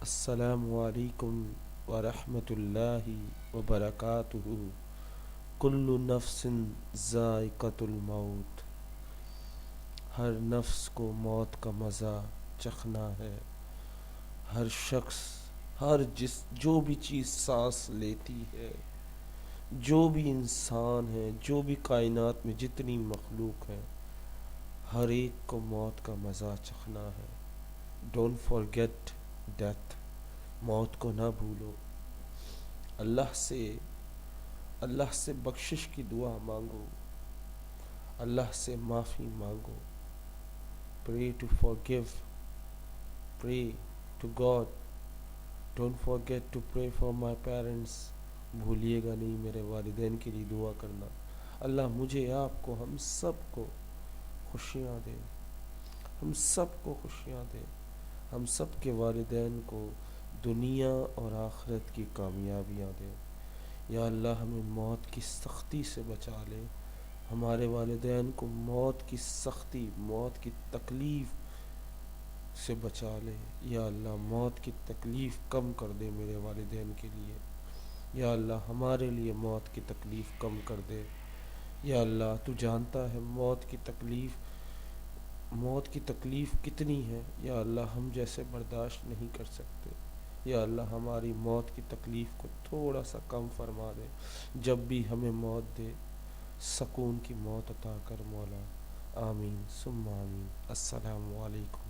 السلام علیکم ورحمۃ اللہ وبرکاتہ۔ کل نفس ذائقۃ الموت، ہر نفس کو موت کا مزہ چکھنا ہے۔ ہر شخص، جو بھی چیز سانس لیتی ہے، جو بھی انسان ہے، جو بھی کائنات میں جتنی مخلوق ہے، ہر ایک کو موت کا مزہ چکھنا ہے۔ ڈونٹ فارگیٹ ڈیتھ، موت کو نہ بھولو۔ اللہ سے بخشش کی دعا مانگو، اللہ سے معافی مانگو۔ Pray to forgive, pray to God. Don't forget to pray for my parents. بھولیے گا نہیں میرے والدین کے لیے دعا کرنا۔ اللہ مجھے، آپ کو، ہم سب کو خوشیاں دے، ہم سب کو خوشیاں دے، ہم سب کے والدین کو دنیا اور آخرت کی کامیابیاں دے۔ یا اللہ ہمیں موت کی سختی سے بچا لے، ہمارے والدین کو موت کی سختی، موت کی تکلیف سے بچا لے۔ یا اللہ موت کی تکلیف کم کر دے میرے والدین کے لیے۔ یا اللہ ہمارے لیے موت کی تکلیف کم کر دے۔ یا اللہ تو جانتا ہے موت کی تکلیف کتنی ہے۔ یا اللہ ہم جیسے برداشت نہیں کر سکتے۔ یا اللہ ہماری موت کی تکلیف کو تھوڑا سا کم فرما دے۔ جب بھی ہمیں موت دے، سکون کی موت عطا کر مولا۔ آمین ثم آمین۔ السلام علیکم۔